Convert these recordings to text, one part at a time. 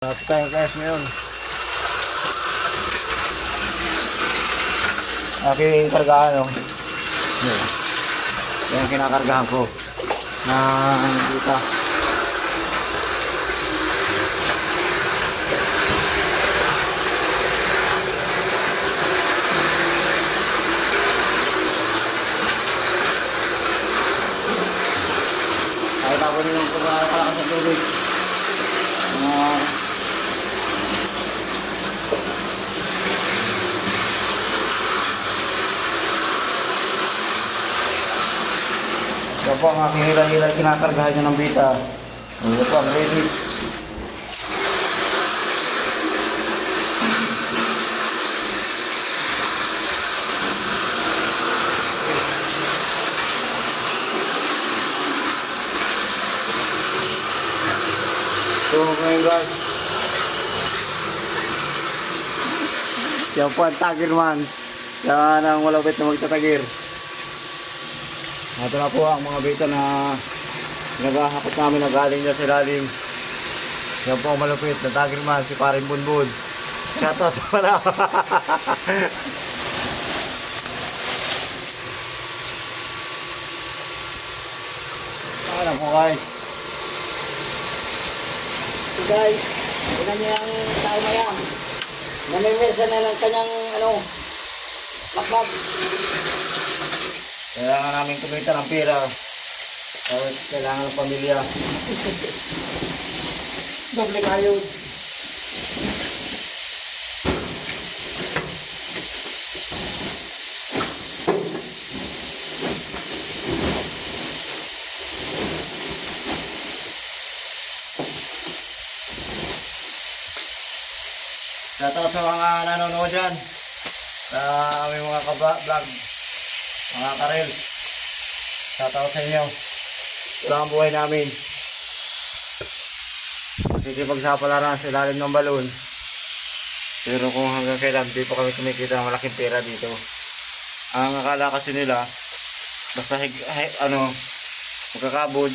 Ito tayo guys ngayon. Aking kargahan o. Yan kinakargahan ko. Dito. Ay tapos nyo yung pagkakalakas sa tubig. Ito po ang aking hila-hila kinakargahan nyo ng bita. Ito po ang ladies. So ngayon guys, yan po ang tagir man. Yan ang malapit na magtatagir. Ito na po ang mga bita na naghahakot namin na galing dyan sa ilalim. Yan po ang malapit na tagir man, si Paring Bunbun. Shoutout pala. Ano po guys. So guys, tignan niyo ang tao na yan. Namimesa na ng kanyang lakbag. Kailangan namin kumita ng pera. Kailangan ng pamilya. Doble kayo. Shoutout sa mga nanonood dyan. Sa aming mga ka-vlog. Mga karel. Shoutout sa inyo. Ito ang buhay namin. Makikipagsapalaran sa ilalim ng balon. Pero kung hanggang kailan di pa kami kumikita ng malaking pera dito. Ang akala kasi nila basta magkakabod,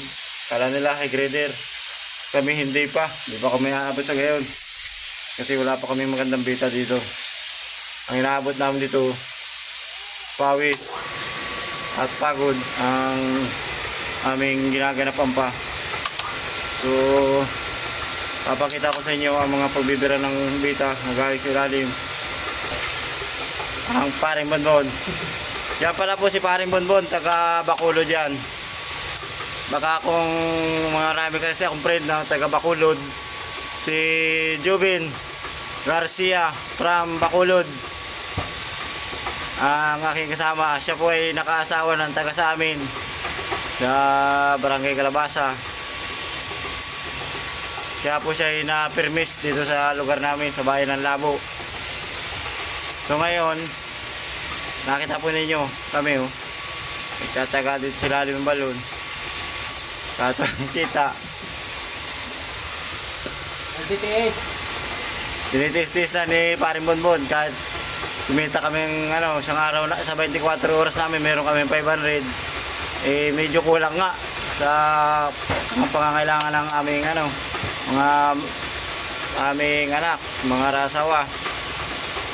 kala nila high grader. Kami hindi pa. Di pa kami aabot sa gayon. Kasi wala pa kami magandang bita dito. Ang inaabot namin dito, pawis at pagod ang aming ginaganapan pa. So, papakita ko sa inyo ang mga pagbibira ng bita na galing sa ilalim. Ang Paring Bonbon. Yan pala po si Paring Bonbon, taga Bacolod yan. Baka kung mga marami kasi akong friend na taga Bacolod, si Jubin Garcia from Bacolod ang aking kasama. Siya po ay nakaasawa ng taga sa amin sa Barangay Calabasa. Kaya po siya ay na-permis dito sa lugar namin sa bayan ng Labo. So ngayon nakita po ninyo kami nagtataga dito sa ilalim ng balon. Katong kita tinitis na ni Paring Bonbon kahit kumita kaming isang araw na, sa 24 oras namin meron kaming 500, medyo kulang nga sa pangangailangan ng aming aming anak, mga rasawa.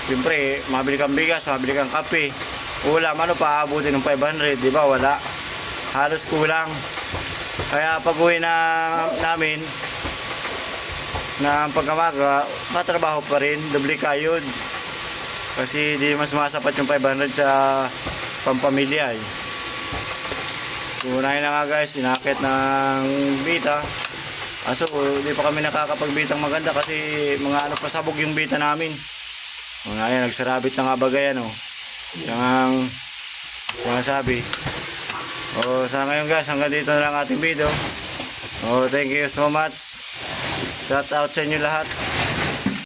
Siyempre mabili kang bigas, mabili kang kape, ulam, paabutin ng 500, di ba? Wala, halos kulang. Kaya pag uwi na namin na pagkamaga, matrabaho pa rin, doble kayod. Kasi di mas masapat yung 500 sa pampamilya So unahin na nga guys, inakit ng bita. Aso di pa kami nakakapagbitang maganda kasi mga pasabog yung bita namin. Unahin, nagsarabit na nga bagay yung sabi. Sa ngayon guys, hanggang dito na lang ating video. Thank you so much. Shout out sa inyo lahat.